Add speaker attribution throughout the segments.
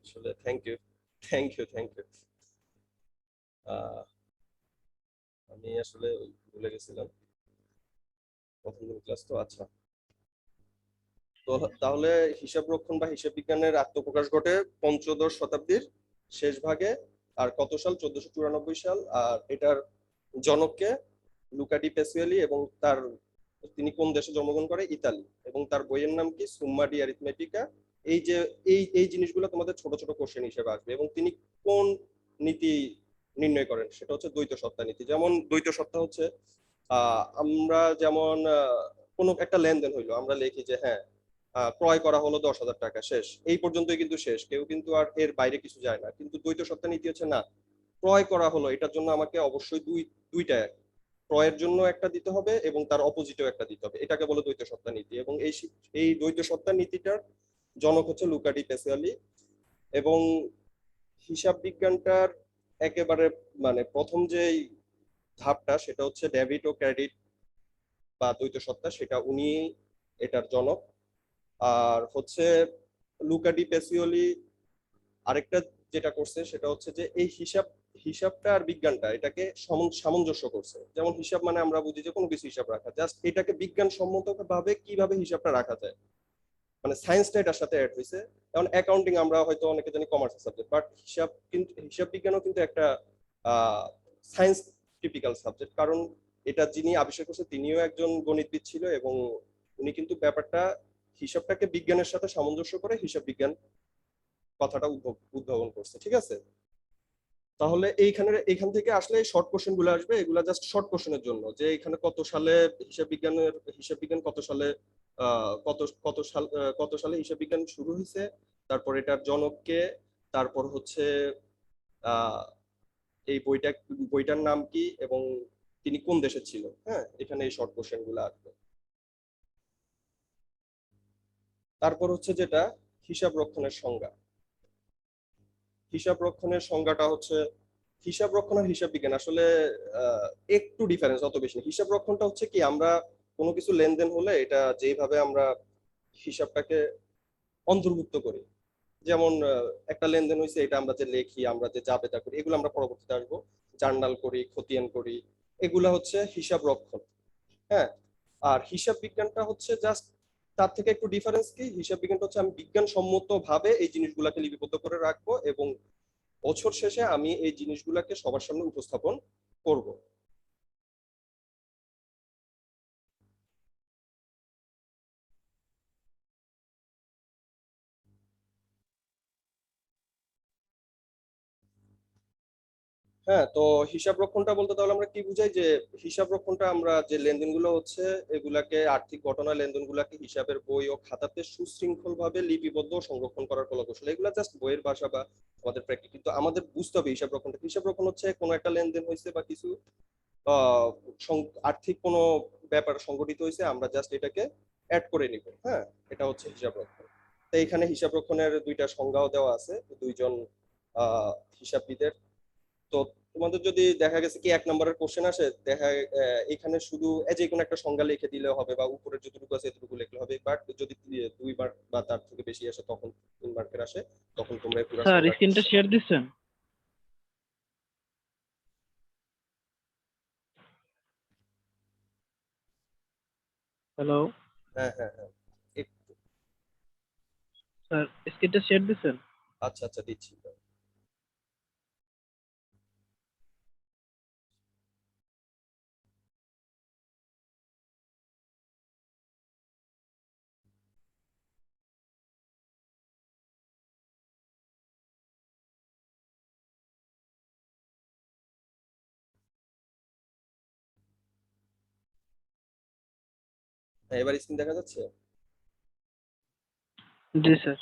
Speaker 1: আসলে thank you. আমি আসলে ভুলে গেছিলাম প্রথম দিন ক্লাস তো। আচ্ছা, তো তাহলে হিসাব রক্ষণ বা হিসাব বিজ্ঞানের আত্মপ্রকাশ ঘটে পঞ্চদশ শতাব্দীর শেষ ভাগে। আর কত সাল? 1494 সাল। আর এটার জনককে লুকা ডি প্যাসিওলি, এবং তিনি কোন দেশে জন্মগ্রহণ করে? ইতালি। এবং তার বইয়ের নাম কি? সুম্মা ডি অ্যারিথমেটিকা। এই যে এই জিনিসগুলো তোমাদের ছোট ছোট কোশ্চেন হিসেবে আসবে। এবং তিনি কোন নীতি নির্ণয় করেন? সেটা হচ্ছে দ্বৈত সত্তা নীতি। যেমন দ্বৈত সত্তা হচ্ছে আমরা যেমন কোনো একটা লেনদেন হইলো, আমরা লিখি যে হ্যাঁ ক্রয় করা হলো 10,000 টাকা, শেষ, এই পর্যন্তই কিন্তু শেষ, কেউ কিন্তু আর এর বাইরে কিছু যায় না। কিন্তু দ্বৈত সত্তা নীতি হচ্ছে না, ক্রয় করা হলো, এটার জন্য আমাকে অবশ্যই দুইটা, ক্রয়ের জন্য একটা দিতে হবে এবং তার অপোজিটেও একটা দিতে হবে। এটাকে বলে দ্বৈত সত্তা নীতি। এবং এই দ্বৈত সত্তা নীতিটার জনক হচ্ছে লুকা ডি প্যাসিওলি। এবং হিসাব বিজ্ঞানটার একেবারে মানে প্রথম যে ধাপটা, সেটা হচ্ছে ডেবিট ও ক্রেডিট বা দ্বৈত সত্তা, সেটা উনি এটার জনক। আর হচ্ছে লুকা ডি প্যাসিওলি আরেকটা যেটা করছে সেটা হচ্ছে যে এই হিসাবটা আর বিজ্ঞানটা এটাকে সামঞ্জস্য করছে। যেমন হিসাব মানে আমরা বুঝি যে কোনো কিছু হিসাব রাখা, জাস্ট এটাকে বিজ্ঞানসম্মত ভাবে কিভাবে হিসাবটা রাখা যায়, মানে সায়েন্সটা এটার সাথে অ্যাড হয়েছে। যেমন অ্যাকাউন্টিং আমরা হয়তো অনেকে জানি কমার্সের সাবজেক্ট, বাট হিসাব বিজ্ঞানও কিন্তু একটা সায়েন্স টিপিক্যাল সাবজেক্ট। কারণ এটা যিনি আবিষ্কার করছে তিনিও একজন গণিতবিদ ছিল, এবং উনি কিন্তু ব্যাপারটা হিসাবটাকে বিজ্ঞানের সাথে সামঞ্জস্য করে হিসাব বিজ্ঞান কথাটা উদ্ভাবন করছে। ঠিক আছে, তাহলে এইখান থেকে আসলে শর্ট কোশ্চেন গুলো আসবে, এগুলা জাস্ট শর্ট কোশ্চেনের জন্য, যে এখানে কত সালে হিসাব বিজ্ঞান কত সালে কত সালে হিসাব বিজ্ঞান শুরু হয়েছে, তারপর এটার জনককে, তারপর হচ্ছে আহ এই বইটার নাম কি, এবং তিনি কোন দেশে ছিল। হ্যাঁ, এখানে এই শর্ট কোশ্চেন গুলো আসবে। তারপর হচ্ছে যেটা হিসাব রক্ষণের সংজ্ঞা। হিসাব রক্ষণের সংজ্ঞাটা হচ্ছে, হিসাব রক্ষণ আর হিসাব বিজ্ঞান আসলে একটু ডিফারেন্স, অত বেশি না। হিসাব রক্ষণটা হচ্ছে কি, আমরা কোনো কিছু লেনদেন হলে এটা যেভাবে আমরা হিসাবটাকে অন্তর্ভুক্ত করি, যেমন একটা লেনদেন হয়েছে, এটা আমরা যে লেখি, আমরা যে জাবেদা করি, এগুলো আমরা পরবর্তীতে আসবো, জার্নাল করি, খতিয়ান করি, এগুলা হচ্ছে হিসাব রক্ষণ। হ্যাঁ, আর হিসাব বিজ্ঞানটা হচ্ছে জাস্ট তার থেকে একটু ডিফারেন্স কি, হিসাব বিজ্ঞানটা হচ্ছে আমি বিজ্ঞানসম্মত ভাবে এই জিনিসগুলোকে লিপিবদ্ধ করে রাখবো, এবং বছর শেষে আমি এই জিনিসগুলোকে সবার সামনে উপস্থাপন করব। হ্যাঁ, তো হিসাব রক্ষণটা বলতে তাহলে আমরা কি বুঝাই? যে হিসাব রক্ষণটা আমরা যে লেনদেনগুলো হচ্ছে এগুলাকে, আর্থিক ঘটনা লেনদেনগুলোকে হিসাবের বই ও খাতাতে সুশৃঙ্খল ভাবে লিপিবদ্ধ ও সংরক্ষণ করার কৌশল। এগুলা জাস্ট বইয়ের ভাষা বা আমাদের প্র্যাকটিস, কিন্তু আমাদের বুঝতে হবে হিসাব রক্ষণ হচ্ছে কোনো একটা লেনদেন হয়েছে বা কিছু আহ, আর্থিক কোনো ব্যাপার সংগঠিত হয়েছে, আমরা জাস্ট এটাকে অ্যাড করে নিব। হ্যাঁ, এটা হচ্ছে হিসাব রক্ষণ। তো এখানে হিসাব রক্ষণের দুইটা সংজ্ঞাও দেওয়া আছে দুইজন আহ হিসাববিদের। তো তোমাদের যদি দেখা গেছে কি 1 নম্বরের কোশ্চেন আসে, এখানে শুধু যে কোনো একটা সংজ্ঞা লিখে দিলে হবে, বা উপরের যতটুকু আছে এতটুকু লিখলে হবে। বাট যদি 2 মার্ক বা তার থেকে বেশি আসে, তখন 3 মার্কের আসে, তখন তোমরা পুরো
Speaker 2: স্যার
Speaker 1: সংজ্ঞাটা
Speaker 2: স্ক্রিনটা
Speaker 1: লিখতে
Speaker 2: শেয়ার
Speaker 1: পারো।
Speaker 2: দিচ্ছেন? হ্যালো
Speaker 1: হ্যাঁ হ্যাঁ হ্যাঁ, একটু।
Speaker 2: স্যার, স্ক্রিনটা শেয়ার দিচ্ছেন?
Speaker 1: আচ্ছা আচ্ছা, দিচ্ছি। হ্যাঁ, এবার স্ক্রিন দেখা যাচ্ছে?
Speaker 2: জি স্যার।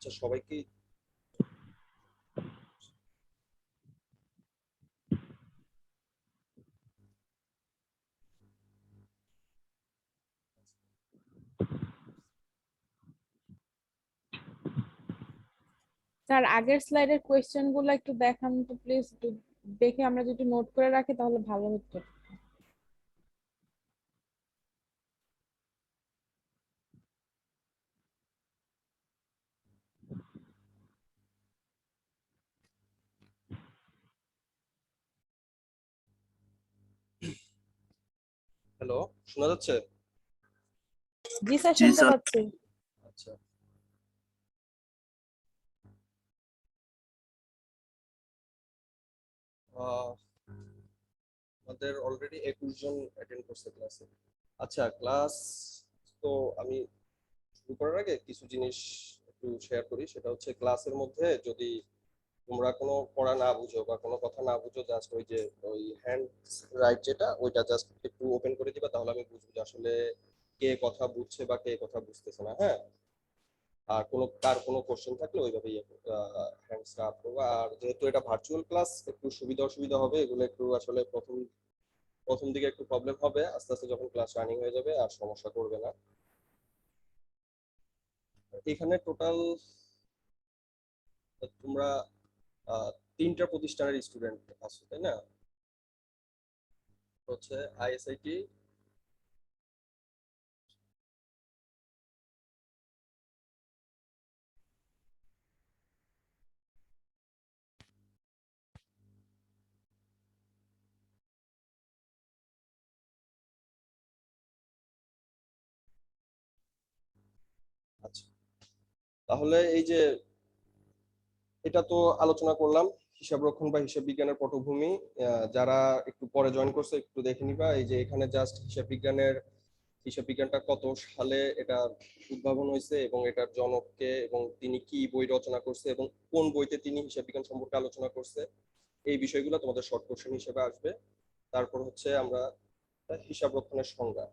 Speaker 1: আচ্ছা, সবাইকে
Speaker 3: স্যার আগের স্লাইডের কোয়েশ্চেন গুলো একটু দেখান তো প্লিজ, একটু দেখে আমরা যদি নোট করে রাখি তাহলে ভালো হতো।
Speaker 1: হ্যালো, শোনা যাচ্ছে?
Speaker 3: জি স্যার,
Speaker 4: জি
Speaker 3: শুনতে
Speaker 4: স্যার।
Speaker 3: পাচ্ছি।
Speaker 1: আচ্ছা, আহ, আমাদের অলরেডি 21 জন অ্যাটেন্ড করছে ক্লাসে। আচ্ছা, ক্লাস তো আমি শুরু করার আগে কিছু জিনিস একটু শেয়ার করি। সেটা হচ্ছে ক্লাসের মধ্যে যদি তোমরা কোনো পড়া না বুঝো বা কোনো কথা না বুঝো, জাস্ট ওই যে ওই হ্যান্ড রাইট যেটা ওইটা জাস্ট একটু ওপেন করে দিবা, তাহলে আমি বুঝবো যে আসলে কে কথা বুঝছে বা কে কথা বুঝতেছে না। হ্যাঁ, আর কার কোনো কোশ্চেন থাকলে ওইভাবেই হ্যান্ডসটা আপ করবো। আর যেহেতু এটা ভার্চুয়াল ক্লাস, একটু সুবিধা অসুবিধা হবে, এগুলো একটু আসলে প্রথম প্রথম দিকে একটু প্রবলেম হবে, আস্তে আস্তে যখন ক্লাস রানিং হয়ে যাবে আর সমস্যা করবে না। এখানে টোটাল তোমরা তিনটা প্রতিষ্ঠানের স্টুডেন্ট আছো, তাই না? হচ্ছে আইএসআইটি, আচ্ছা, তাহলে এই যে এটা তো আলোচনা করলাম হিসাব রক্ষণ বা হিসাব বিজ্ঞানের পটভূমি। যারা একটু পরে জয়েন করছে একটু দেখে নিবা, এই যে এখানে জাস্ট হিসাব বিজ্ঞানটা কত সালে এটা উদ্ভাবন হয়েছে এবং এটার জনককে এবং তিনি কি বই রচনা করছে এবং কোন বইতে তিনি হিসাব বিজ্ঞান সম্পর্কে আলোচনা করছে, এই বিষয়গুলো তোমাদের শর্ট কোশ্চেন হিসেবে আসবে। তারপর হচ্ছে আমরা হিসাব রক্ষণের সংজ্ঞা।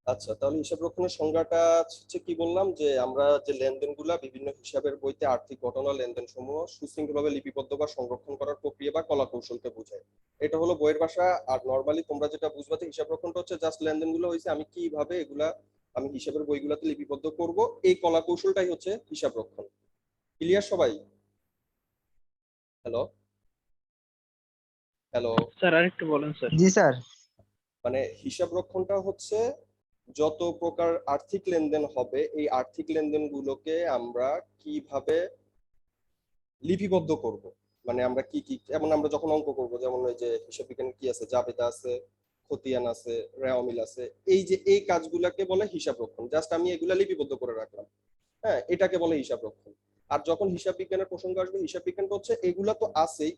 Speaker 1: আচ্ছা, তাহলে হিসাব রক্ষণের সংজ্ঞাটা হচ্ছে কি বললাম, যে আমরা যে লেনদেনগুলা বিভিন্ন হিসাবের বইতে আর্থিক ঘটনা লেনদেন সমূহ সুশৃঙ্খলভাবে লিপিবদ্ধ বা সংরক্ষণ করার প্রক্রিয়া বা কলা কৌশলকে বোঝায়। এটা হলো বইয়ের ভাষা। আর নর্মালি তোমরা যেটা বুঝবা যে হিসাব রক্ষণটা হচ্ছে জাস্ট লেনদেনগুলো হয়েছে আমি কিভাবে এগুলা আমি হিসাবের বইগুলাতে লিপিবদ্ধ করব, এই কলা কৌশলটাই হচ্ছে হিসাব রক্ষণ। ক্লিয়ার সবাই? Hello, hello.
Speaker 2: স্যার আরেকটু বলেন স্যার।
Speaker 4: জি স্যার।
Speaker 1: মানে হিসাব রক্ষণটা হচ্ছে যত প্রকার আর্থিক লেনদেন হবে এই আর্থিক লেনদেনগুলোকে আমরা কিভাবে লিপিবদ্ধ করব। মানে আমরা কি কি, যেমন আমরা যখন অঙ্ক করব, যেমন ওই যে হিসাব বিজ্ঞানের কি আছে, জাবেদা আছে, খতিয়ান আছে, রেওয়ামিল আছে, এই যে এই কাজগুলাকে বলে হিসাব রক্ষণ। জাস্ট আমি এগুলা লিপিবদ্ধ করে রাখলাম, হ্যাঁ, এটাকে বলে হিসাব রক্ষণ। আর যখন হিসাব বিজ্ঞানের প্রসঙ্গ আসবে, হিসাব বিজ্ঞানটা হচ্ছে এগুলা তো আছেই,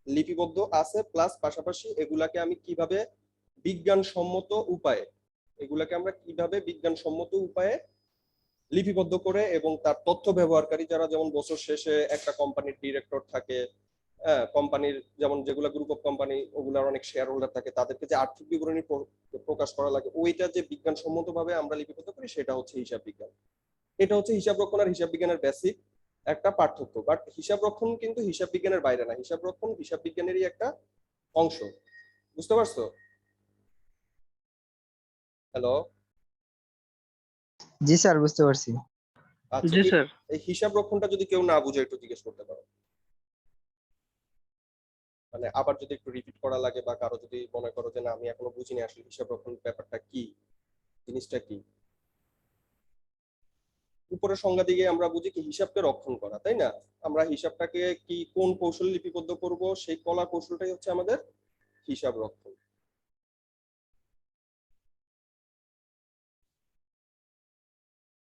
Speaker 1: লিপিবদ্ধ আছে, প্লাস পাশাপাশি এগুলাকে আমি কিভাবে বিজ্ঞানসম্মত উপায়ে এগুলাকে আমরা কিভাবে বিজ্ঞানসম্মত উপায়ে লিপিবদ্ধ করে এবং তার তথ্য ব্যবহারকারী যারা, যেমন বছর শেষে একটা কোম্পানির ডিরেক্টর থাকে, হ্যাঁ, কোম্পানির যেমন যেগুলা গ্রুপ অফ কোম্পানি ওগুলার অনেক শেয়ার হোল্ডার থাকে, তাদেরকে যে আর্থিক বিবরণী প্রকাশ করা লাগে, ওইটা যে বিজ্ঞানসম্মত ভাবে আমরা লিপিবদ্ধ করি সেটা হচ্ছে হিসাব বিজ্ঞান। এটা হচ্ছে হিসাব রক্ষণ আর হিসাব বিজ্ঞানের বেসিক একটা পার্থক্য। বাট হিসাব রক্ষণ কিন্তু হিসাব বিজ্ঞানের বাইরে না, হিসাব রক্ষণ হিসাব বিজ্ঞানেরই একটা অংশ। বুঝতে পারছো? হ্যালো।
Speaker 4: জি স্যার, বুঝতে পারছি।
Speaker 1: আচ্ছা,
Speaker 2: জি স্যার।
Speaker 1: এই হিসাব রক্ষণটা যদি কেউ না বুঝে একটু জিজ্ঞেস করতে পারো, মানে আবার যদি একটু রিপিট করা লাগে বা কারো যদি মনে করো যে না আমি এখনো বুঝিনি আসলে হিসাব রক্ষণ ব্যাপারটা কি, জিনিসটা কি। উপরের সংজ্ঞা দিয়ে আমরা বুঝি কি হিসাবকে রক্ষণ করা, তাই না? আমরা হিসাবটাকে কি কোন কৌশল লিপিবদ্ধ করব, সেই কলা কৌশলটাই হচ্ছে আমাদের হিসাব রক্ষণ।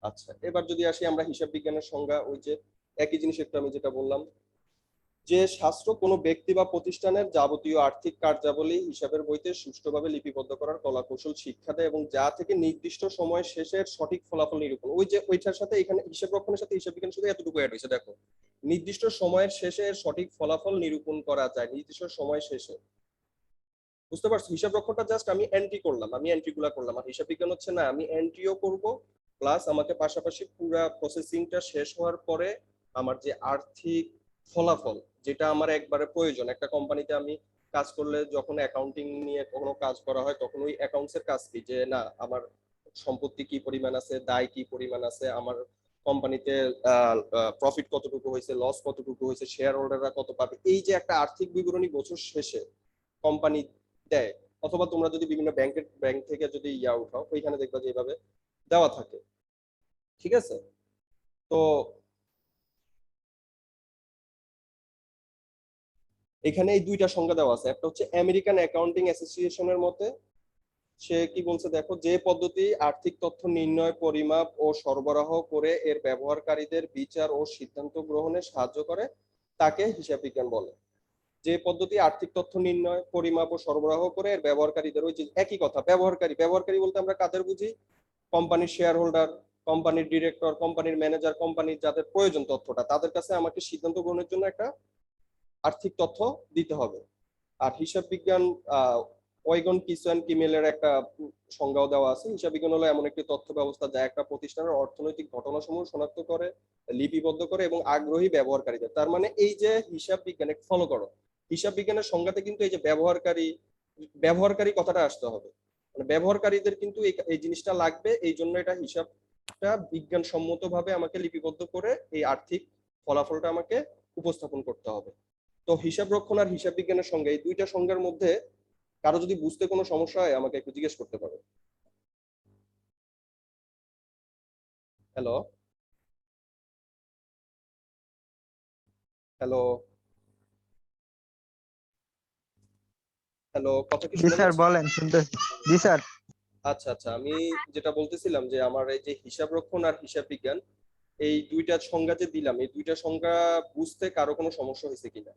Speaker 1: আচ্ছা, এবার যদি আসি আমরা হিসাব বিজ্ঞানের সংজ্ঞা, ওই যে একই জিনিস একটু আমি যেটা বললাম, যে শাস্ত্র কোনো ব্যক্তি বা প্রতিষ্ঠানের যাবতীয় আর্থিক কার্যাবলী হিসাবের বইতে সুষ্ঠুভাবে লিপিবদ্ধ করার কলা কৌশল শিক্ষা দেয় এবং যা থেকে নির্দিষ্ট সময় শেষের সঠিক ফলাফল নিরূপণ। ওই যে ওইটার সাথে এখানে হিসাব রক্ষণের সাথে হিসাব বিজ্ঞান শুধু এতটুকু অ্যাড হয়েছে, দেখো, নির্দিষ্ট সময়ের শেষে সঠিক ফলাফল নিরূপণ করা যায়, নির্দিষ্ট সময় শেষে। বুঝতে পারছো? হিসাব রক্ষণটা জাস্ট আমি এন্ট্রি করলাম, আমি এন্ট্রি গুলা করলাম। আর হিসাব বিজ্ঞান হচ্ছে না, আমি এন্ট্রিও করব, প্লাস আমাকে পাশাপাশি পুরা প্রসেসিংটা শেষ হওয়ার পরে আমার যে আর্থিক ফলাফল, যেটা আমার একবারে প্রয়োজন, একটা কোম্পানিতে আমি কাজ করলে যখন অ্যাকাউন্টিং নিয়ে কোনো কাজ করা হয় তখন ওই অ্যাকাউন্টসের কাজ কি, যে না আমার সম্পত্তি কি পরিমাণ আছে, দায় কি পরিমাণ আছে, আমার কোম্পানিতে প্রফিট কতটুকু হয়েছে, লস কতটুকু হয়েছে, শেয়ার হোল্ডাররা কত পাবে, এই যে একটা আর্থিক বিবরণী বছর শেষে কোম্পানি দেয়, অথবা তোমরা যদি বিভিন্ন ব্যাংক থেকে যদি উঠাও ওইখানে দেখবা যে এইভাবে দেওয়া থাকে। ঠিক আছে, তো এখানে এই দুইটা সংজ্ঞা দেওয়া আছে। একটা হচ্ছে আমেরিকান অ্যাকাউন্টিং অ্যাসোসিয়েশনের মতে, সে কি বলছে দেখো, যে পদ্ধতি আর্থিক তথ্য নির্ণয়, পরিমাপ ও সরবরাহ করে এর ব্যবহারকারীদের বিচার ও সিদ্ধান্ত গ্রহণে সাহায্য করে তাকে হিসাব বিজ্ঞান বলে। যে পদ্ধতি আর্থিক তথ্য নির্ণয়, পরিমাপ ও সরবরাহ করে এর ব্যবহারকারীদের, ওই যে একই কথা, ব্যবহারকারী, ব্যবহারকারী বলতে আমরা কাদের বুঝি? কোম্পানির শেয়ার হোল্ডার, কোম্পানির ডিরেক্টর, কোম্পানির ম্যানেজার, কোম্পানির যাদের প্রয়োজন তথ্যটা, তাদের কাছে আমাকে সিদ্ধান্ত গ্রহণের জন্য একটা আর্থিক তথ্য দিতে হবে। আর হিসাব বিজ্ঞান ওয়েগন কিসওয়ান কিমেলের একটা সংজ্ঞাও দেওয়া আছে। হিসাব বিজ্ঞান হলো এমন একটি তথ্য ব্যবস্থা যা একটা প্রতিষ্ঠানের অর্থনৈতিক ঘটনাসমূহ শনাক্ত করে, লিপিবদ্ধ করে এবং আগ্রহী ব্যবহারকারীদের, তার মানে এই যে হিসাব বিজ্ঞান ফলো করো, হিসাব বিজ্ঞানের সংজ্ঞাতে কিন্তু এই যে ব্যবহারকারী, ব্যবহারকারী কথাটা আসতে হবে, মানে ব্যবহারকারীদের কিন্তু এই জিনিসটা লাগবে, এই জন্য এটা হিসাবটা বিজ্ঞানসম্মত ভাবে আমাকে লিপিবদ্ধ করে এই আর্থিক ফলাফলটা আমাকে উপস্থাপন করতে হবে। তো হিসাব রক্ষণ আর হিসাব বিজ্ঞানের সঙ্গে এই দুইটা সংজ্ঞার মধ্যে কারো যদি বুঝতে কোনো সমস্যা হয় আমাকে একটু জিজ্ঞেস করতে পারো। হ্যালো, হ্যালো, হ্যালো, কথা কি
Speaker 4: জি
Speaker 1: শোনা
Speaker 4: স্যার
Speaker 1: যাচ্ছে?
Speaker 4: বলেন, শুনতেছি। জি স্যার।
Speaker 1: আচ্ছা আচ্ছা, আমি যেটা বলতেছিলাম যে আমার এই যে হিসাব রক্ষণ আর হিসাব বিজ্ঞান, এই দুইটা সংজ্ঞা যে দিলাম, এই দুইটা সংজ্ঞা বুঝতে কারো কোনো সমস্যা হয়েছে কিনা,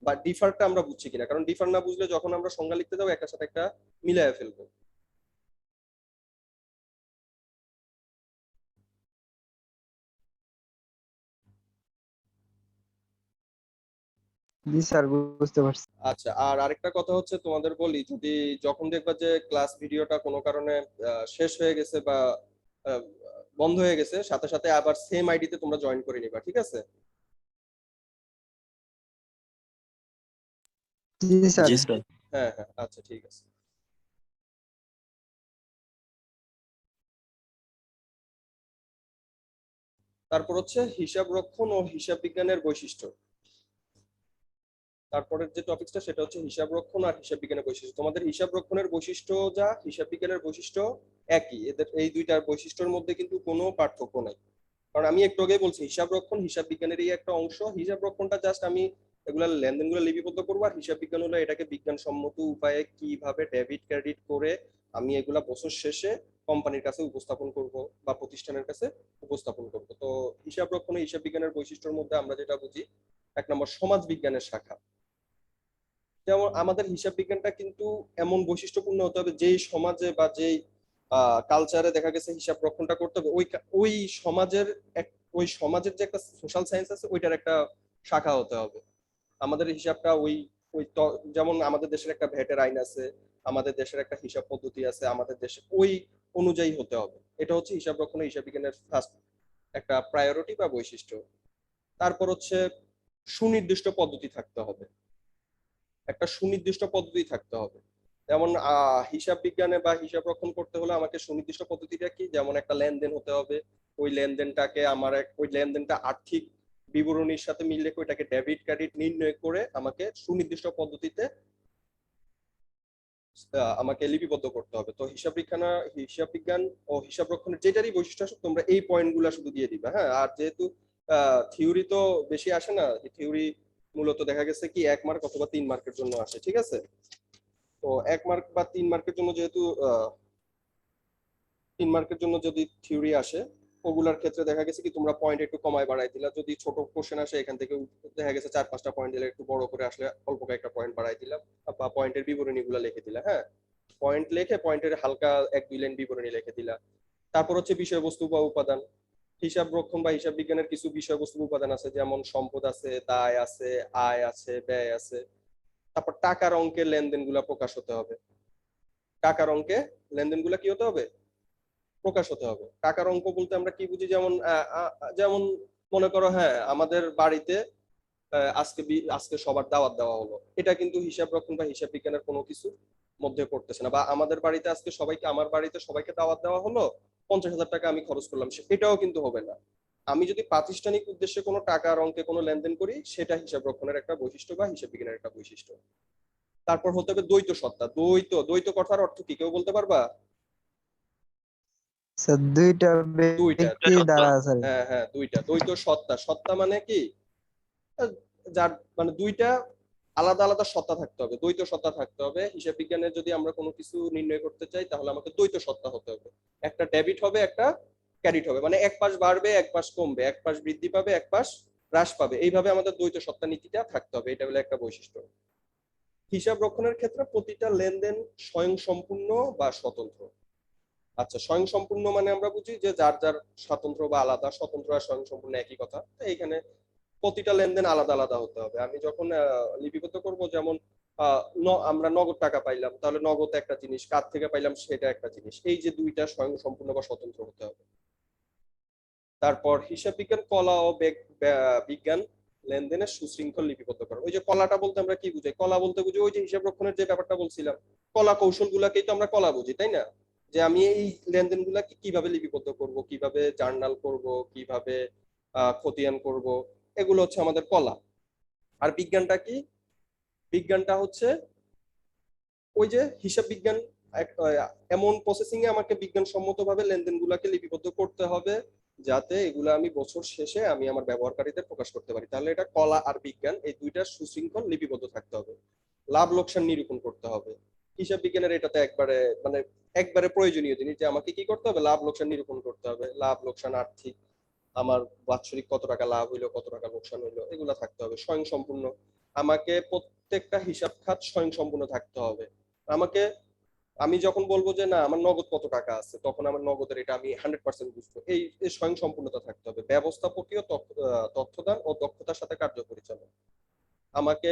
Speaker 1: বা ডিফারটা আমরা বুঝছি কিনা, কারণ ডিফার না বুঝলে যখন আমরা সংজ্ঞা লিখতে যাবো একটার সাথে একটা মিলাইয়া ফেলবো।
Speaker 4: জি স্যার, বুঝতে পারছি।
Speaker 1: আচ্ছা, আর আরেকটা কথা হচ্ছে তোমাদের বলি, যদি যখন দেখবা যে ক্লাস ভিডিওটা কোনো কারণে শেষ হয়ে গেছে বা আহ, বন্ধ হয়ে গেছে, সাথে সাথে আবার সেম আইডিতে তোমরা জয়েন করে নিবা, ঠিক আছে?
Speaker 4: জি স্যার।
Speaker 5: জি স্যার।
Speaker 1: হ্যাঁ হ্যাঁ, আচ্ছা ঠিক আছে। তারপর হচ্ছে হিসাব রক্ষণ ও হিসাব বিজ্ঞানের বৈশিষ্ট্য। তারপরের যে টপিকটা সেটা হচ্ছে হিসাব রক্ষণ আর হিসাব বিজ্ঞানের বৈশিষ্ট্য। তোমাদের হিসাব রক্ষণের বৈশিষ্ট্য যা, হিসাব বিজ্ঞানের বৈশিষ্ট্য একই, এদের এই দুইটার বৈশিষ্ট্যের মধ্যে কিন্তু কোনো পার্থক্য নাই। কারণ আমি একটু আগেই বলছি হিসাব রক্ষণ হিসাব বিজ্ঞানেরই একটা অংশ। হিসাব রক্ষণটা জাস্ট আমি এগুলা লেনদেনগুলো লিপিবদ্ধ করবো, আর হিসাব বিজ্ঞান হলো এটাকে বিজ্ঞানসম্মত উপায়ে কিভাবে ডেবিট ক্রেডিট করে আমি এগুলা বছর শেষে কোম্পানির কাছে উপস্থাপন করব বা প্রতিষ্ঠানের কাছে উপস্থাপন করব। তো হিসাব রক্ষণ ও হিসাব বিজ্ঞানের বৈশিষ্ট্যের মধ্যে আমরা যেটা বুঝি, এক নম্বর সমাজ বিজ্ঞানের শাখা। যেমন আমাদের হিসাব বিজ্ঞানটা কিন্তু এমন বৈশিষ্ট্যপূর্ণ হতে হবে যেই সমাজে বা যেই কালচারে দেখা গেছে হিসাব রক্ষণটা করতে হবে, ওই সমাজের এক, ওই সমাজের যে একটা সোশ্যাল সায়েন্স আছে ওইটার একটা শাখা হতে হবে। আমাদের হিসাবটা ওই ওই যেমন আমাদের দেশের একটা ভ্যাটের আইন আছে, আমাদের দেশের একটা হিসাব পদ্ধতি আছে, আমাদের দেশে ওই অনুযায়ী হতে হবে। এটা হচ্ছে হিসাব রক্ষণ ও হিসাব বিজ্ঞানের ফার্স্ট একটা প্রায়োরিটি বা বৈশিষ্ট্য। তারপর হচ্ছে সুনির্দিষ্ট পদ্ধতি থাকতে হবে, একটা সুনির্দিষ্ট পদ্ধতি থাকতে হবে। যেমন হিসাব বিজ্ঞানে বা হিসাব রক্ষণ করতে হলে আমাকে সুনির্দিষ্ট পদ্ধতিটা কি, যেমন একটা লেনদেন হতে হবে, ওই লেনদেনটাকে আমার ওই লেনদেনটা আর্থিক বিবরণীর সাথে মিল রেখে ওইটাকে ডেবিট ক্রেডিট নির্ণয় করে আমাকে সুনির্দিষ্ট পদ্ধতিতে আমাকে লিপিবদ্ধ করতে হবে। তো হিসাব বিজ্ঞান ও হিসাব রক্ষণের যেটারই বৈশিষ্ট্য আসুক তোমরা এই পয়েন্টগুলো শুধু দিয়ে দিবা, হ্যাঁ। আর যেহেতু থিওরি তো বেশি আসে না, থিওরি মূলত দেখা গেছে কি 1 মার্ক অথবা 3 মার্কের জন্য আসে, ঠিক আছে? তো 1 মার্ক বা 3 মার্কের জন্য যেহেতু 3 মার্কের জন্য যদি থিওরি আসে, ওগুলার ক্ষেত্রে দেখা গেছে কি তোমরা পয়েন্ট একটু কমায় বাড়াই দিলা। যদি ছোট কোশ্চেন আসে এখান থেকে দেখা গেছে 4-5টা পয়েন্ট দিলে, একটু বড় করে আসলে অল্প কয়েকটা পয়েন্ট বাড়াই দিলাম, বা পয়েন্টের বিবরণী গুলা লিখে দিলা, হ্যাঁ। পয়েন্ট লিখে পয়েন্টের হালকা 1-2 লাইন বিবরণী লিখে দিলা। তারপর হচ্ছে বিষয়বস্তু বা উপাদান। হিসাব রক্ষণ বা হিসাব বিজ্ঞানের কিছু বিষয়বস্তু উপাদান আছে, যেমন সম্পদ আছে, দায় আছে, আয় আছে, ব্যয় আছে। তারপর টাকার অঙ্কের লেনদেনগুলা প্রকাশ হতে হবে। টাকার অঙ্কে লেনদেনগুলা কি হতে হবে? প্রকাশ হতে হবে। টাকার অঙ্ক বলতে আমরা কি বুঝি, যেমন যেমন মনে করো, হ্যাঁ, আমাদের বাড়িতে আজকে সবার দাওয়াত দেওয়া হলো, এটা কিন্তু হিসাব রক্ষণ বা হিসাব বিজ্ঞানের কোনো কিছু মধ্যে পড়তেছে না। বা আমাদের বাড়িতে আজকে সবাইকে, আমার বাড়িতে সবাইকে দাওয়াত দেওয়া হলো, 50,000 টাকা আমি খরচ করলাম, এটাও কিন্তু হবে না। আমি যদি প্রাতিষ্ঠানিক উদ্দেশ্যে কোনো টাকার অঙ্কে কোনো লেনদেন করি, সেটা হিসাব রক্ষণের একটা বৈশিষ্ট্য বা হিসাব বিজ্ঞানের একটা বৈশিষ্ট্য। তারপর হতে হবে দ্বৈত সত্তা। দ্বৈত কথার অর্থ কি কেউ বলতে পারবা?
Speaker 4: স্যার দুইটা
Speaker 1: দুইটা,
Speaker 4: ব্যক্তি দ্বারা স্যার।
Speaker 1: হ্যাঁ হ্যাঁ, দুইটা দ্বৈত সত্তা। সত্তা মানে কি? আহ, যার মানে দুইটা আলাদা আলাদা সত্তা থাকতে হবে, দ্বৈত সত্তা থাকতে হবে। হিসাব বিজ্ঞানে যদি আমরা কোনো কিছু নির্ণয় করতে চাই, তাহলে আমাকে দ্বৈত সত্তা হতে হবে। একটা ডেবিট হবে, একটা ক্রেডিট হবে, মানে এক পাশ বাড়বে এক পাশ কমবে, এক পাশ বৃদ্ধি পাবে এক পাশ হ্রাস পাবে, এইভাবে আমাদের দ্বৈত সত্তা নীতিটা থাকতে হবে। এটা হলো একটা বৈশিষ্ট্য। হিসাব রক্ষণের ক্ষেত্রে প্রতিটা লেনদেন স্বয়ংসম্পূর্ণ বা স্বতন্ত্র। আচ্ছা, স্বয়ংসম্পূর্ণ মানে আমরা বুঝি যে যার যার স্বতন্ত্র বা আলাদা। স্বতন্ত্র আর স্বয়ংসম্পূর্ণ একই কথা। তো এইখানে প্রতিটা লেনদেন আলাদা আলাদা হতে হবে। আমি যখন লিপিবদ্ধ করব, যেমন আমরা নগদ টাকা পাইলাম, তাহলে নগদ একটা জিনিস, কার থেকে পাইলাম সেটা একটা জিনিস। এই যে দুইটা স্বয়ংসম্পূর্ণ বা স্বতন্ত্র হতে হবে। তারপর হিসাব বিজ্ঞান কলা ও বিজ্ঞান লেনদেনের সুশৃঙ্খল লিপিবদ্ধকরণ। ওই যে কলাটা বলতে আমরা কি বুঝাই? কলা বলতে বুঝি ওই যে হিসাব রক্ষণের যে ব্যাপারটা বলছিলাম, কলা কৌশল গুলাকেই তো আমরা কলা বুঝি, তাই না? যে আমি এই লেনদেন গুলাকে কিভাবে লিপিবদ্ধ করব, কিভাবে জার্নাল করব, কিভাবে খতিয়ান করব, এগুলো হচ্ছে আমাদের কলা। আর বিজ্ঞানটা কি? বিজ্ঞানটা হচ্ছে ওই যে হিসাব বিজ্ঞান এমন প্রসেসিং এ আমাকে বিজ্ঞানসম্মত ভাবে লেনদেন গুলাকে লিপিবদ্ধ করতে হবে, যাতে এগুলো আমি বছর শেষে আমি আমার ব্যবহারকারীদের প্রকাশ করতে পারি। তাহলে এটা কলা আর বিজ্ঞান, এই দুইটা সুশৃঙ্খল লিপিবদ্ধ থাকতে হবে। লাভ লোকসান নিরূপণ করতে হবে। হিসাব বিজ্ঞানের এটাতে একবারে মানে একবারে প্রয়োজনীয় জিনিস যে আমাকে কি করতে হবে, লাভ লোকসান নিরূপণ করতে হবে। লাভ লোকসান, আর্থিক, আমার বাৎসরিক কত টাকা লাভ হইলো, কত টাকা লোকসান হইলো, এগুলা থাকতে হবে। স্বয়ংসম্পূর্ণ, আমাকে প্রত্যেকটা হিসাব খাত স্বয়ংসম্পূর্ণ থাকতে হবে। আমাকে, আমি যখন বলবো যে না আমার নগদ কত টাকা আছে, তখন আমার নগদের এটা আমি 100% বুঝবো। এই স্বয়ংসম্পূর্ণতা থাকতে হবে। ব্যবস্থাপকীয় তথ্যদান ও দক্ষতার সাথে কার্য পরিচালনা। আমাকে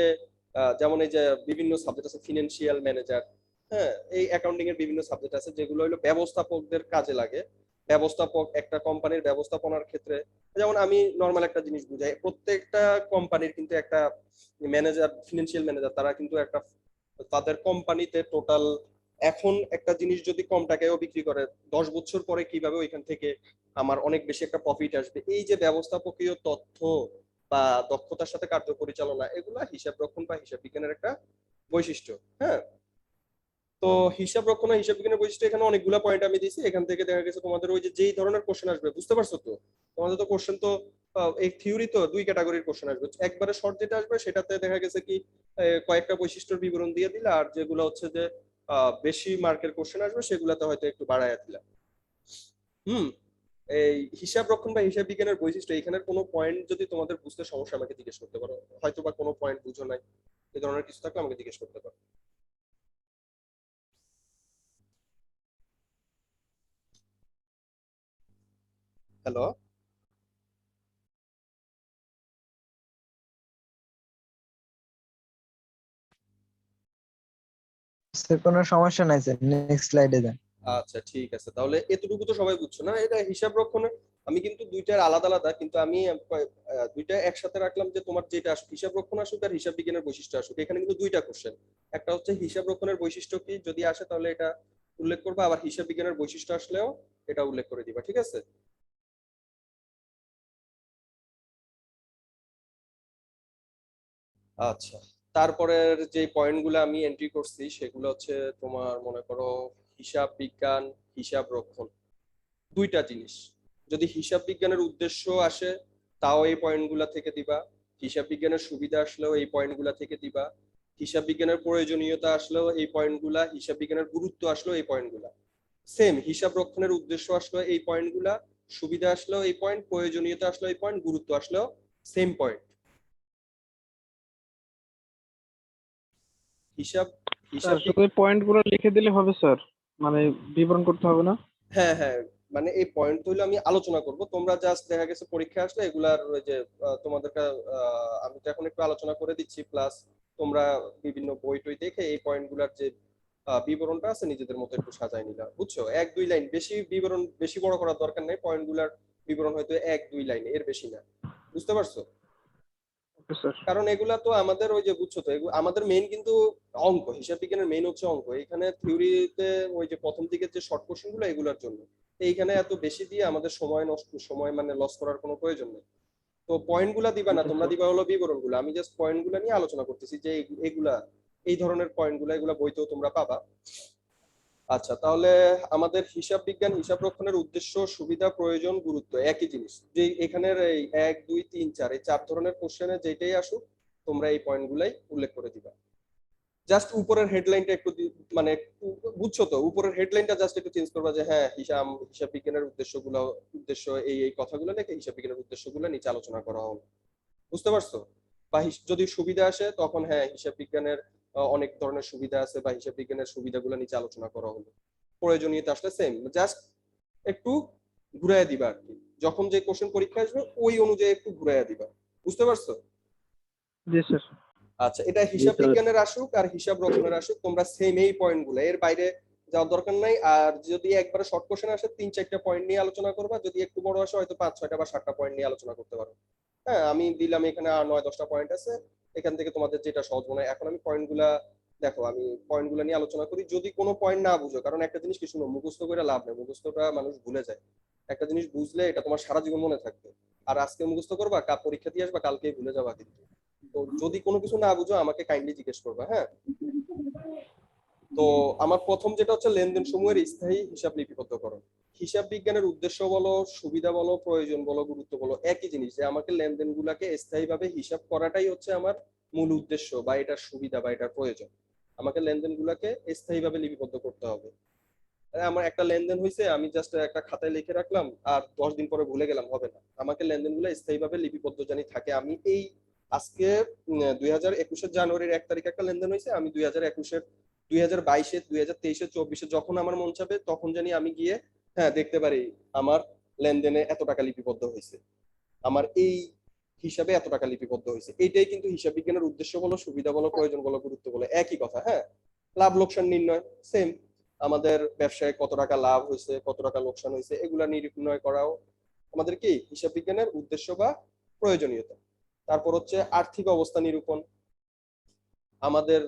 Speaker 1: যেমন এই যে বিভিন্ন সাবজেক্ট আছে, ফিনান্সিয়াল ম্যানেজার, হ্যাঁ, এই অ্যাকাউন্টিং এর বিভিন্ন সাবজেক্ট আছে যেগুলো হলো ব্যবস্থাপকদের কাজে লাগে। ব্যবস্থাপক একটা কোম্পানির ব্যবস্থাপনার ক্ষেত্রে, যেমন আমি নর্মাল একটা জিনিস বুঝাই, প্রত্যেকটা কোম্পানির কিন্তু একটা ম্যানেজার, ফিনান্সিয়াল ম্যানেজার, তারা কিন্তু একটা তাদের কোম্পানিতে টোটাল এখন একটা জিনিস যদি কম টাকায়ও বিক্রি করে, 10 বছর পরে কিভাবে ওইখান থেকে আমার অনেক বেশি একটা প্রফিট আসবে, এই যে ব্যবস্থাপকীয় তথ্য বা দক্ষতার সাথে কার্য পরিচালনা, এগুলা হিসাব রক্ষণ বা হিসাব বিজ্ঞানের একটা বৈশিষ্ট্য। হ্যাঁ, তো হিসাব রক্ষণ ও হিসাব বিজ্ঞানের বৈশিষ্ট্য এখানে অনেকগুলো পয়েন্ট আমি দিয়েছি। এখান থেকে দেখা গেছে তোমাদের ওই যে যেই ধরনের কোশ্চেন আসবে, বুঝতে পারছো তো? তোমাদের তো কোশ্চেন তো এই থিওরি তো দুই ক্যাটাগরির কোশ্চেন আসবে। একবারে শর্ট যেটা আসবে সেটাতে দেখা গেছে কি কয়েকটা বৈশিষ্ট্যের বিবরণ দিয়ে দিলা, আর যেগুলো হচ্ছে যে বেশি মার্কের কোশ্চেন আসবে সেগুলোতে হয়তো একটু বাড়াইয়া দিলা। হুম। এই হিসাব রক্ষণ বা হিসাব বিজ্ঞানের বৈশিষ্ট্য, এখানের কোনো পয়েন্ট যদি তোমাদের বুঝতে সমস্যা, আমাকে জিজ্ঞেস করতে পারো। হয়তো বা কোনো পয়েন্ট বুঝো নাই, এই ধরনের কিছু থাকলে আমাকে জিজ্ঞেস করতে পারো। হ্যালো।
Speaker 4: স্যার কোনো সমস্যা নাই স্যার, নেক্সট স্লাইডে যান।
Speaker 1: আচ্ছা ঠিক আছে, তাহলে এতটুকু তো সবাই বুঝছো না? এটা হিসাব রক্ষণের, আমি কিন্তু দুইটার আলাদা আলাদা, কিন্তু আমি দুইটা একসাথে রাখলাম যে তোমার যেটা আসুক, হিসাব রক্ষণ আসুক আর হিসাব বিজ্ঞানের বৈশিষ্ট্য আসুক, এখানে কিন্তু দুইটা কোশ্চেন। একটা হচ্ছে হিসাব রক্ষণের বৈশিষ্ট্য কি, যদি আসে তাহলে এটা উল্লেখ করবা, আবার হিসাব বিজ্ঞানের বৈশিষ্ট্য আসলেও এটা উল্লেখ করে দিবা, ঠিক আছে? আচ্ছা, তারপরের যে পয়েন্টগুলো আমি এন্ট্রি করছি সেগুলো হচ্ছে তোমার মনে করো হিসাব বিজ্ঞান, হিসাব রক্ষণ দুইটা জিনিস। যদি হিসাব বিজ্ঞানের উদ্দেশ্য আসে তাও এই পয়েন্টগুলা থেকে দিবা, হিসাব বিজ্ঞানের সুবিধা আসলেও এই পয়েন্টগুলা থেকে দিবা, হিসাব বিজ্ঞানের প্রয়োজনীয়তা আসলেও এই পয়েন্টগুলা, হিসাব বিজ্ঞানের গুরুত্ব আসলেও এই পয়েন্টগুলা। সেম হিসাব রক্ষণের উদ্দেশ্য আসলেও এই পয়েন্টগুলা, সুবিধা আসলেও এই পয়েন্ট, প্রয়োজনীয়তা আসলেও এই পয়েন্ট, গুরুত্ব আসলেও সেম পয়েন্ট। হিসাব
Speaker 2: স্যার
Speaker 1: হিসাব
Speaker 2: শুধু এই পয়েন্ট গুলো লিখে দিলে হবে স্যার, মানে বিবরণ করতে হবে না?
Speaker 1: হ্যাঁ হ্যাঁ, মানে এই পয়েন্ট হইলো আমি আলোচনা করব, তোমরা জাস্ট দেখা গেছে পরীক্ষা আসলে এগুলার ওই যে তোমাদেরকে আমি তো এখন একটু আলোচনা করে দিচ্ছি, প্লাস তোমরা বিভিন্ন বই টই দেখে এই পয়েন্টগুলার যে বিবরণটা আছে নিজেদের মতো একটু সাজায় নিলা, বুঝছো? 1-2 লাইন, বেশি বিবরণ বেশি বড় করার দরকার নেই, পয়েন্টগুলার বিবরণ হয়তো 1-2 লাইন, এর বেশি না। বুঝতে পারছো?
Speaker 2: স্যার।
Speaker 1: কারণ এগুলা তো আমাদের ওই যে বুঝছো তো আমাদের মেইন কিন্তু অঙ্ক, হিসাব বিজ্ঞানের মেইন হচ্ছে অঙ্ক। এখানে থিওরিতে ওই যে প্রথম দিকের যে শর্ট কোশ্চেন গুলো এগুলোর জন্য এইখানে এত বেশি দিয়ে আমাদের সময় নষ্ট, সময় মানে লস করার কোনো প্রয়োজন নেই। তো পয়েন্ট গুলা দিবা না, তোমরা দিবা হলো বিবরণ গুলো। আমি জাস্ট পয়েন্ট গুলা নিয়ে আলোচনা করতেছি যে এগুলা এই ধরনের পয়েন্ট গুলা এগুলা বইতেও তোমরা পাবা। আচ্ছা, তাহলে আমাদের হিসাব বিজ্ঞান, হিসাব রক্ষণের উদ্দেশ্য, সুবিধা, প্রয়োজন, গুরুত্ব একই জিনিস। যে এখানের এই 1 2 3 4 এই 4 ধরনের কোশ্চেনে যেটাই আসুক তোমরা এই পয়েন্ট গুলাই উল্লেখ করে দিবা। জাস্ট উপরের হেডলাইনটা একটু মানে একটু বুঝছো তো, উপরের হেডলাইনটা জাস্ট একটু চেঞ্জ করবা যে হ্যাঁ হিসাব বিজ্ঞানের উদ্দেশ্য এই এই কথাগুলো লিখে হিসাব বিজ্ঞানের উদ্দেশ্যগুলো নিচে আলোচনা করা হলো। বুঝতে পারছো? বা যদি সুবিধা আসে তখন হ্যাঁ হিসাব বিজ্ঞানের অনেক ধরনের সুবিধা আছে বা হিসাব বিজ্ঞানের সুবিধাগুলো নিচে আলোচনা করা হলো। প্রয়োজনীয়তা আসলে সেম, জাস্ট একটু ঘুরাইয়া দিবা আর কি। যখন যে কোশ্চেন পরীক্ষা আসবে ওই অনুযায়ী একটু ঘুরাইয়া দিবা। বুঝতে পারছো?
Speaker 2: জি স্যার।
Speaker 1: আচ্ছা, এটা হিসাব বিজ্ঞানের আসুক আর হিসাব রক্ষণের আসুক, তোমরা সেম এই পয়েন্ট গুলো, এর বাইরে যাওয়ার দরকার নাই। আর যদি একবারে শর্ট কোশ্চেন আসে 3 4টা পয়েন্ট নিয়ে আলোচনা করবা, যদি একটু বড় আসে হয়তো 5 6টা বা 7টা পয়েন্ট নিয়ে আলোচনা করতে পারো। হ্যাঁ, আমি দিলাম এখানে 9 10টা পয়েন্ট আছে, এখান থেকে তোমাদের যেটা সহজ মনে হয়। এখন আমি পয়েন্ট গুলা দেখো, আমি পয়েন্ট গুলা নিয়ে আলোচনা করি। যদি কোনো পয়েন্ট না বুঝো, কারণ একটা জিনিস কি শুনো, মুখস্থ করে লাভ নেই, মুখস্থটা মানুষ ভুলে যায়। একটা জিনিস বুঝলে এটা তোমার সারা জীবন মনে থাকবে। আর আজকে মুখস্থ করবা, পরীক্ষা দিয়ে আসবা, কালকেই ভুলে যাবা কিন্তু। তো যদি কোনো কিছু না বুঝো আমাকে কাইন্ডলি জিজ্ঞেস করবা, হ্যাঁ? তো আমার প্রথম যেটা হচ্ছে লেনদেন সমূহের স্থায়ী হিসাব লিপিবদ্ধকরণ। হিসাব বিজ্ঞানের উদ্দেশ্য বলো, সুবিধা বলো, প্রয়োজন বলো, গুরুত্ব বলো, একই জিনিস, যে আমাকে লেনদেন গুলাকে স্থায়ীভাবে হিসাব করাটাই হচ্ছে আমার মূল উদ্দেশ্য বা এটার সুবিধা বা এটার প্রয়োজন। আমাকে লেনদেন গুলাকে স্থায়ীভাবে লিপিবদ্ধ করতে হবে। আমার একটা লেনদেন হয়েছে, আমি জাস্ট একটা খাতায় লিখে রাখলাম আর 10 দিন পরে ভুলে গেলাম, হবে না। আমাকে লেনদেন গুলো স্থায়ীভাবে লিপিবদ্ধ জানি থাকে। আমি এই আজকে 2021-এর জানুয়ারির 1 তারিখে একটা লেনদেন হয়েছে, আমি 2021-এর 2022-এর 2023-এর 24-এ যখন আমার মন চাবে তখন জানি আমি গিয়ে হ্যাঁ দেখতে পারি আমার লেনদেনে এত টাকা লিপিবদ্ধ হয়েছে, আমার এই হিসাবে এত টাকা লিপিবদ্ধ হয়েছে। এইটাই কিন্তু হিসাব বিজ্ঞানের উদ্দেশ্য বলো, সুবিধা বলো, প্রয়োজন বলো, গুরুত্ব বলো, একই কথা। হ্যাঁ, লাভ লোকসান নির্ণয় সেম। আমাদের ব্যবসায় কত টাকা লাভ হয়েছে, কত টাকা লোকসান হয়েছে, এগুলা নির্ণয় করাও আমাদের কি হিসাব বিজ্ঞানের উদ্দেশ্য বা প্রয়োজনীয়তা। তারপর হচ্ছে আর্থিক অবস্থা নিরূপণ। আমাদের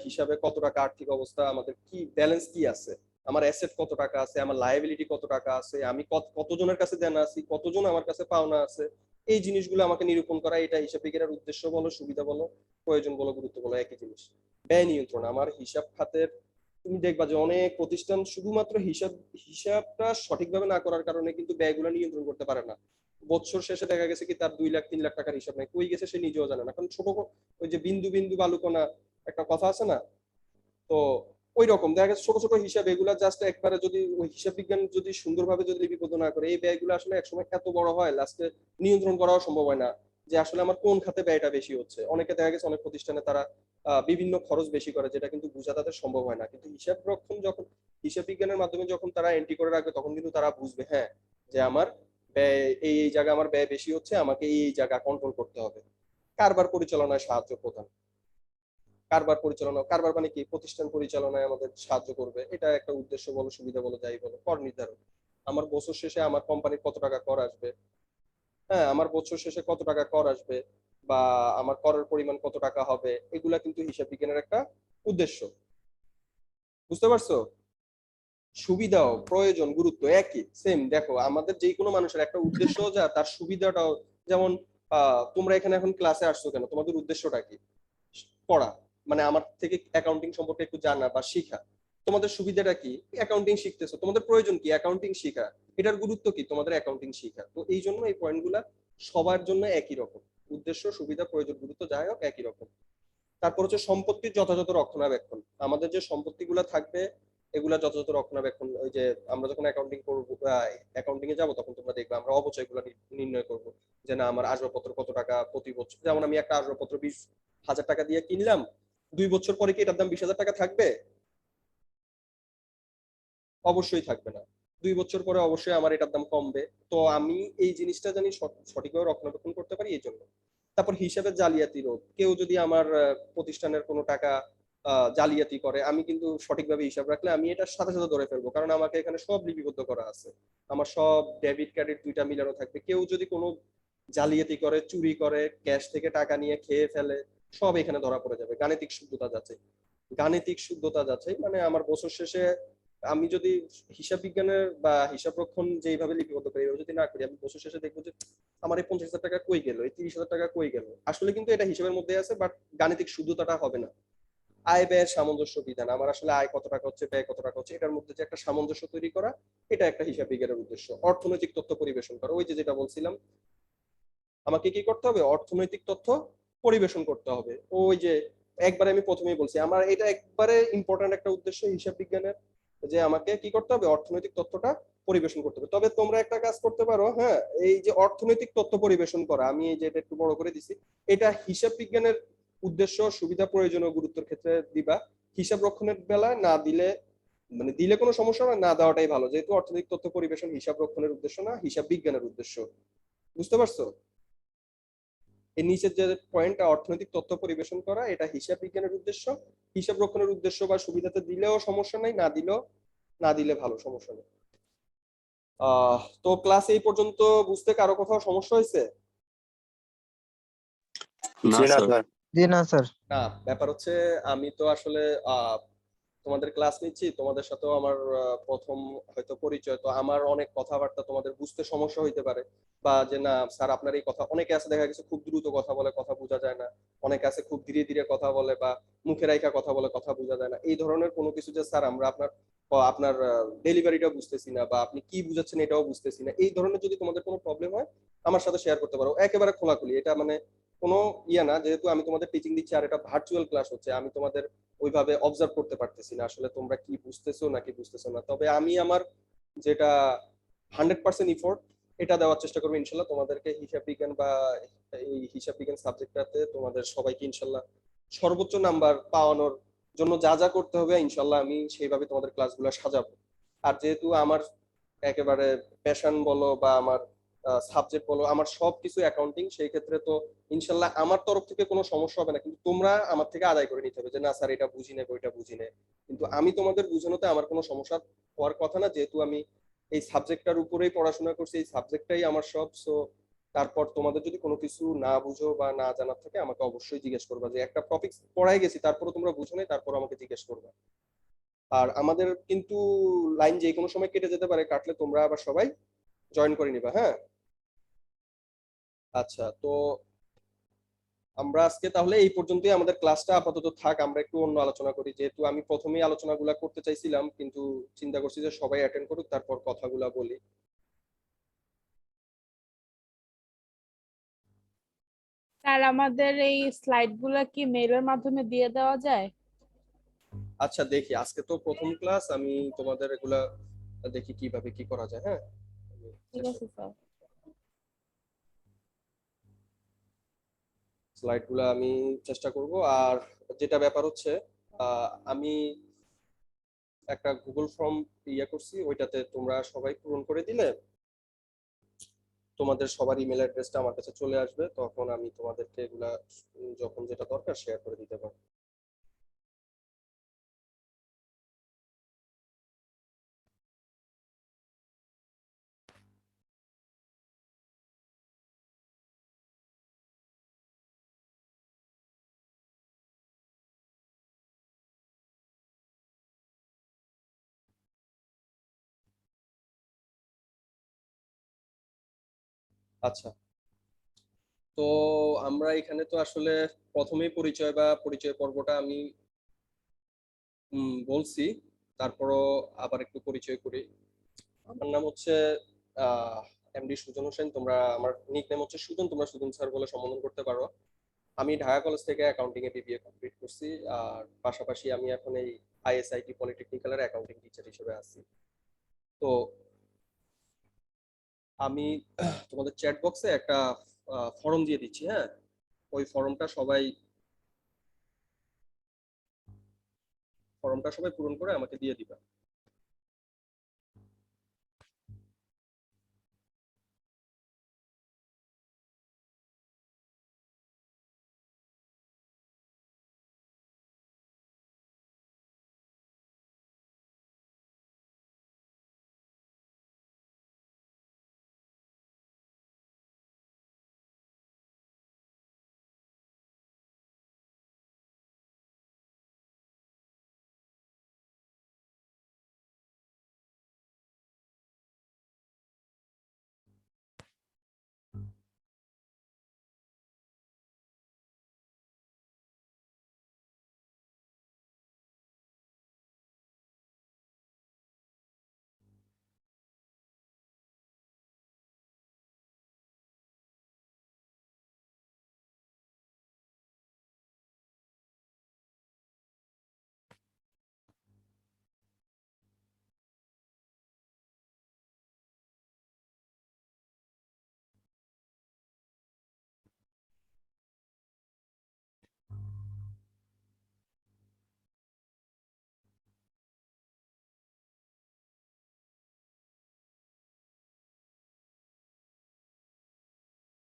Speaker 1: হিসাবে কত টাকা আর্থিক অবস্থা, আমাদের কি ব্যালেন্স কি আছে, আমার অ্যাসেট কত টাকা আছে, আমার লায়াবিলিটি কত টাকা আছে, আমি কতজনের কাছে দেনা আছি, কতজন আমার কাছে পাওনা আছে, এই জিনিসগুলো আমাকে নিরূপণ করা। এটা হিসাব বিজ্ঞানের উদ্দেশ্য বলো, সুবিধা বলো, প্রয়োজন বলো, গুরুত্ব বলো, একই জিনিস। ব্যয় নিয়ন্ত্রণ। আমার হিসাব খাতের তুমি দেখবা যে অনেক প্রতিষ্ঠান শুধুমাত্র হিসাবটা সঠিকভাবে না করার কারণে কিন্তু ব্যয়গুলো নিয়ন্ত্রণ করতে পারে না। বছর শেষে দেখা গেছে কি তার 2 লাখ 3 লাখ টাকার হিসাব নাই, কই গেছে সে নিজেও জানে না। কারণ ছোট ওই যে বিন্দু বিন্দু বালুকণা একটা কথা আছে না, তো ওই রকম দেখা গেছে ছোট ছোট হিসাব, এগুলা জাস্ট একবারে যদি ওই হিসাব বিজ্ঞান যদি সুন্দরভাবে যদি লিপিবদ্ধ না করে, এই ব্যয়গুলো আসলে একসময় এত বড় হয় লাস্টে নিয়ন্ত্রণ করাও সম্ভব হয় না, যে আসলে আমার কোন খাতে ব্যয়টা বেশি হচ্ছে। অনেকে দেখা গেছে অনেক প্রতিষ্ঠানে তারা বিভিন্ন খরচ বেশি করে, যেটা কিন্তু বোঝা তাদের সম্ভব হয় না। কিন্তু হিসাব রক্ষণ যখন হিসাব বিজ্ঞানের মাধ্যমে যখন তারা এন্ট্রি করে রাখবে তখন কিন্তু তারা বুঝবে হ্যাঁ যে আমার ব্যয় এই এই জায়গায় আমার ব্যয় বেশি হচ্ছে, আমাকে এই জায়গা কন্ট্রোল করতে হবে। কারবার পরিচালনায় সাহায্য প্রদান। কারবার মানে কি, প্রতিষ্ঠান পরিচালনায় আমাদের সাহায্য করবে। এটা একটা উদ্দেশ্য বলো, সুবিধা বলো, যাই বলো। কর নির্ধারণ। আমার বছর শেষে আমার কোম্পানির কত টাকা কর আসবে, হ্যাঁ আমার বছর শেষে কত টাকা কর আসবে বা আমার করের পরিমাণ কত টাকা হবে, এগুলা কিন্তু হিসাব বিজ্ঞানের একটা উদ্দেশ্য। বুঝতে পারছো? সুবিধাও, প্রয়োজন, গুরুত্ব একই সেম। দেখো আমাদের যে কোনো মানুষের একটা উদ্দেশ্য যা, তার সুবিধাটাও যেমন। তোমরা এখানে এখন ক্লাসে আসছো কেন, তোমাদের উদ্দেশ্যটা কি? পড়া, মানে আমার থেকে অ্যাকাউন্টিং সম্পর্কে একটু জানা বা শিখা। তোমাদের সুবিধাটা কি? অ্যাকাউন্টিং শিখতেছো। তোমাদের প্রয়োজন কি? অ্যাকাউন্টিং শিখা। এটার গুরুত্ব কি? তোমাদের অ্যাকাউন্টিং শিখা। তো এই জন্য এই পয়েন্টগুলা সবার জন্য একই রকম। উদ্দেশ্য, সুবিধা, প্রয়োজন, গুরুত্ব যাই হোক একই রকম। তারপর হচ্ছে সম্পত্তির যথাযথ রক্ষণাবেক্ষণ। আমাদের যে সম্পত্তিগুলো থাকবে এগুলা যথাযথ রক্ষণাবেক্ষণ। ওই যে আমরা যখন অ্যাকাউন্টিং করবো, অ্যাকাউন্টিং এ যাবো, তখন তোমরা দেখবে আমরা অপচয়গুলো নির্ণয় করবো। যে না আমার আসবাবপত্র কত টাকা প্রতি বছর, যেমন আমি একটা আসবাবপত্র 20,000 টাকা দিয়ে কিনলাম, 2 বছর পরে কি এটার দাম 20,000 টাকা থাকবে? অবশ্যই থাকবে না। 2 বছর পরে অবশ্যই আমার এটার দাম কমবে। তো আমি এই জিনিসটা জানি সঠিকভাবে রক্ষণাবেক্ষণ করতে পারি, এই জন্য। তারপর হিসাবের জালিয়াতি রোধ। কেউ যদি আমার প্রতিষ্ঠানের কোনো টাকা জালিয়াতি করে, আমি কিন্তু সঠিকভাবে হিসাব রাখলে আমি এটা সাথে সাথে ধরে ফেলবো, কারণ আমাকে এখানে সব লিপিবদ্ধ করা আছে। আমার সব ডেবিট ক্রেডিট দুইটা মিলানো থাকবে। কেউ যদি কোনো জালিয়াতি করে, চুরি করে, ক্যাশ থেকে টাকা নিয়ে খেয়ে ফেলে, সব এখানে ধরা পড়ে যাবে। গাণিতিক শুদ্ধতা যাচাই, গাণিতিক শুদ্ধতা যাচাই মানে আমার বছর শেষে আমি যদি হিসাব বিজ্ঞানের বা হিসাব রক্ষণ যেইভাবে লিপিবদ্ধ করি এইভাবে যদি না করি, আমি বছর শেষে দেখবো যে আমার এই 50,000 টাকা কই গেল, এই 30,000 টাকা কই গেল। আসলে কিন্তু এটা হিসাবের মধ্যে আছে, বাট গাণিতিক শুদ্ধতাটা হবে না। আয় ব্যয়ের সামঞ্জস্য বিধান, আমার আসলে আয় কত টাকা হচ্ছে, ব্যয় কত টাকা হচ্ছে, এটার মধ্যে যে একটা সামঞ্জস্য তৈরি করা, এটা একটা হিসাব বিজ্ঞানের উদ্দেশ্য। অর্থনৈতিক তথ্য পরিবেশন করা, ওই যে যেটা বলছিলাম, আমাকে কি করতে হবে, অর্থনৈতিক তথ্য পরিবেশন করতে হবে। ওই যে একবারে আমি প্রথমেই বলছি, আমার এটা একবারে ইম্পর্টেন্ট একটা উদ্দেশ্য হিসাব বিজ্ঞানের, যে আমাকে কি করতে হবে, অর্থনৈতিক তথ্যটা পরিবেশন করতে হবে। তবে তোমরা একটা কাজ করতে পারো, হ্যাঁ, এই যে অর্থনৈতিক তথ্য পরিবেশন করা, আমি এই যে এটা একটু বড় করে দিছি, এটা হিসাব বিজ্ঞানের উদ্দেশ্য, সুবিধা, প্রয়োজন ও গুরুত্বের ক্ষেত্রে দিবা। হিসাব রক্ষণের বেলায় না দিলে, মানে দিলে কোনো সমস্যা না, না দেওয়াটাই ভালো, যেহেতু অর্থনৈতিক তথ্য পরিবেশন হিসাব রক্ষণের উদ্দেশ্য না, হিসাব বিজ্ঞানের উদ্দেশ্য। বুঝতে পারছো? এই নিচের যে পয়েন্টটা, অর্থনৈতিক তথ্য পরিবেশন করা, এটা হিসাব বিজ্ঞানের উদ্দেশ্য। হিসাব রক্ষণের উদ্দেশ্য বা সুবিধাতে দিলেও সমস্যা নাই, না দিলেও, না দিলে ভালো, সমস্যা নেই। তো ক্লাস এই পর্যন্ত বুঝতে কারো কোথাও সমস্যা হয়েছে?
Speaker 5: না
Speaker 6: জি না
Speaker 5: স্যার।
Speaker 6: স্যার।
Speaker 4: জি না স্যার।
Speaker 1: না, ব্যাপার হচ্ছে আমি তো আসলে তোমাদের ক্লাস নিচ্ছি, তোমাদের সাথেও আমার প্রথম হয়তো পরিচয়, তো আমার অনেক কথাবার্তা তোমাদের বুঝতে সমস্যা হইতে পারে, বা যে না স্যার আপনার এই কথা, অনেকে আছে দেখা গেছে খুব দ্রুত কথা বলে, কথা বোঝা যায় না, অনেকে আছে খুব ধীরে ধীরে কথা বলে, বা মুখে রাইখা কথা বলে, কথা বোঝা যায় না, এই ধরনের কোনো কিছু, যে স্যার আমরা আপনার আপনার ডেলিভারিটা বুঝতেছি না, বা আপনি কি বুঝাচ্ছেন এটাও বুঝতেছি না, এই ধরনের যদি তোমাদের কোনো প্রবলেম হয় আমার সাথে শেয়ার করতে পারো একেবারে খোলাখুলি। এটা মানে কোনো ইয়ে না, যেহেতু আমি তোমাদের টিচিং দিচ্ছি আর এটা ভার্চুয়াল ক্লাস হচ্ছে, আমি তোমাদের ওইভাবে অবজার্ভ করতে পারতেছি না আসলে তোমরা কি বুঝতেছো নাকি বুঝতেছো না। তবে আমি আমার যেটা 100% ইফোর্ট, এটা দেওয়ার চেষ্টা করবো ইনশাল্লাহ তোমাদেরকে, হিসাব বিজ্ঞান বা এই হিসাব বিজ্ঞান সাবজেক্টটাতে তোমাদের সবাইকে ইনশাল্লাহ সর্বোচ্চ নাম্বার পাওয়ানোর জন্য যা যা করতে হবে ইনশাল্লাহ আমি সেইভাবে তোমাদের ক্লাসগুলো সাজাবো। আর যেহেতু আমার একেবারে প্যাশন বলো বা আমার সাবজেক্ট বলো, আমার সবকিছু অ্যাকাউন্টিং, সেই ক্ষেত্রে তো ইনশাল্লাহ আমার তরফ থেকে কোনো সমস্যা হবে না, কিন্তু তোমরা আমার থেকে আদায় করে নিতে হবে যে না স্যার এটা বুঝি নেই, ওইটা বুঝি নেই। কিন্তু আমি তোমাদের বুঝানোতে আমার কোনো সমস্যা হওয়ার কথা না, যেহেতু আমি এই সাবজেক্টটার উপরেই পড়াশোনা করছি, এই সাবজেক্টটাই আমার সব। সো তারপর তোমাদের যদি কোনো কিছু না বুঝো বা না জানার থাকে আমাকে অবশ্যই জিজ্ঞেস করবা, যে একটা টপিক পড়াই গেছি তারপরে তোমরা বুঝো নাই, তারপর আমাকে জিজ্ঞেস করবা। আর আমাদের কিন্তু লাইন যে কোনো সময় কেটে যেতে পারে, কাটলে তোমরা আবার সবাই জয়েন করে নিবা, হ্যাঁ? আচ্ছা, তো আমরা আজকে তাহলে এই পর্যন্তই, আমাদের ক্লাসটা আপাতত থাক, আমরা একটু অন্য আলোচনা করি, যেহেতু আমি প্রথমেই আলোচনাগুলা করতে চাইছিলাম, কিন্তু চিন্তা করছি যে সবাই অ্যাটেন্ড করুক, তারপর কথাগুলা বলি।
Speaker 3: স্যার আমাদের এই স্লাইড গুলা কি মেইলের মাধ্যমে দিয়ে দেওয়া যায়?
Speaker 1: আচ্ছা দেখি, আজকে তো প্রথম ক্লাস, আমি তোমাদের এগুলা দেখি কিভাবে কি করা যায়, হ্যাঁ? আমি
Speaker 3: ঠিক
Speaker 1: চেষ্টা
Speaker 3: আছে স্যার।
Speaker 1: স্লাইড গুলা আমি চেষ্টা করব। আর যেটা ব্যাপার হচ্ছে, আমি একটা গুগল ফর্ম ইয়ে করছি, ওইটাতে তোমরা সবাই পূরণ করে দিলে তোমাদের সবার ইমেল অ্যাড্রেসটা আমার কাছে চলে আসবে, তখন আমি তোমাদেরকে এগুলা যখন যেটা দরকার শেয়ার করে দিতে পারবো। আচ্ছা, তো আমরা এখানে তো আসলে প্রথমেই পরিচয় বা পরিচয় পর্বটা আমি বলছি, তারপরও আবার একটু পরিচয় করি। আমার নাম হচ্ছে এমডি সুজন হোসেন, তোমরা আমার নিক নেম হচ্ছে সুজন, তোমরা সুজন স্যার বলে সম্বোধন করতে পারো। আমি ঢাকা কলেজ থেকে অ্যাকাউন্টিং এ বিবিএ কমপ্লিট করছি, আর পাশাপাশি আমি এখন এই আইএসআইটি পলিটেকনিক্যালের অ্যাকাউন্টিং টিচার হিসেবে আছি। তো আমি তোমাদের চ্যাট বক্সে একটা ফর্ম দিয়ে দিচ্ছি, হ্যাঁ? ওই ফর্মটা সবাই পূরণ করে আমাকে দিয়ে দিবা।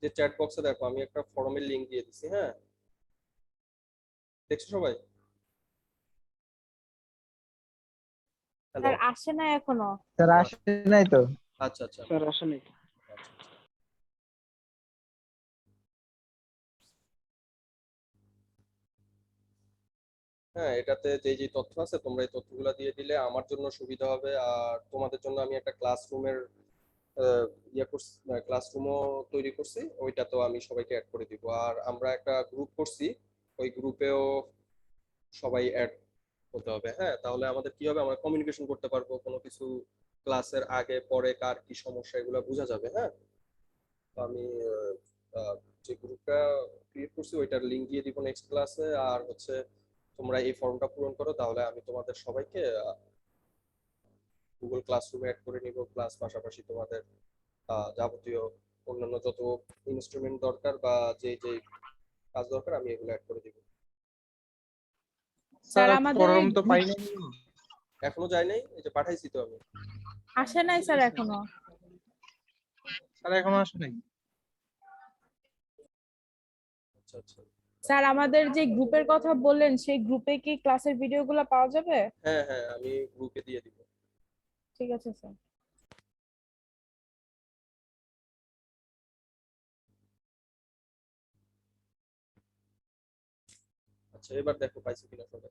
Speaker 1: যে চ্যাট বক্সে দেখো আমি একটা ফর্মের লিংক দিয়ে দিছি, হ্যাঁ? দেখছো সবাই? হ্যালো।
Speaker 3: স্যার আসে না এখনো।
Speaker 4: স্যার আসে নাই তো।
Speaker 1: আচ্ছা আচ্ছা
Speaker 2: স্যার আসেনি।
Speaker 1: আচ্ছা। হ্যাঁ, এটাতে যে যে তথ্য আছে তোমরা এই তথ্যগুলো দিয়ে দিলে আমার জন্য সুবিধা হবে, আর তোমাদের জন্য আমি একটা ক্লাসরুমের ইয়ে করছি, ক্লাসরুমও তৈরি করছি, ওইটা তো আমি সবাইকে অ্যাড করে দিব। আর আমরা একটা গ্রুপ করছি, ওই গ্রুপেও সবাই অ্যাড হতে হবে, হ্যাঁ? তাহলে আমাদের কি হবে, আমরা কমিউনিকেশন করতে পারবো, কোনো কিছু ক্লাসের আগে পরে কার কি সমস্যা এগুলো বোঝা যাবে, হ্যাঁ? তো আমি আহ, আহ, যে গ্রুপটা ক্রিয়েট করছি ওইটার লিংক দিয়ে দিব নেক্সট ক্লাসে। আর হচ্ছে তোমরা এই ফর্মটা পূরণ করো, তাহলে আমি তোমাদের সবাইকে গুগল ক্লাসরুমে অ্যাড করে নিব, প্লাস পাশাপাশি তোমাদের যাবতীয় অন্যান্য যত ইনস্ট্রুমেন্ট দরকার বা যে যে কাজ দরকার আমি এগুলো অ্যাড করে দিব।
Speaker 3: স্যার আমাদের
Speaker 5: ফর্ম তো
Speaker 3: group-
Speaker 5: পাই নাই।
Speaker 1: এখনো যায় নাই, এই যে পাঠাইছি তো আমি।
Speaker 3: আসে নাই স্যার এখনো।
Speaker 5: স্যার এখনো আসে নাই।
Speaker 1: আচ্ছা আচ্ছা।
Speaker 3: স্যার আমাদের যে গ্রুপের কথা বললেন সেই গ্রুপে কি ক্লাসের ভিডিওগুলো পাওয়া যাবে?
Speaker 1: হ্যাঁ হ্যাঁ, আমি গ্রুপে দিয়ে দিব।
Speaker 3: ঠিক আছে স্যার।
Speaker 1: আচ্ছা, এবার দেখো পাইছি কিনা সবাই।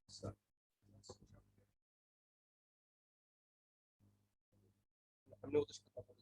Speaker 1: আচ্ছা, আপনি ওদের সাথে কথা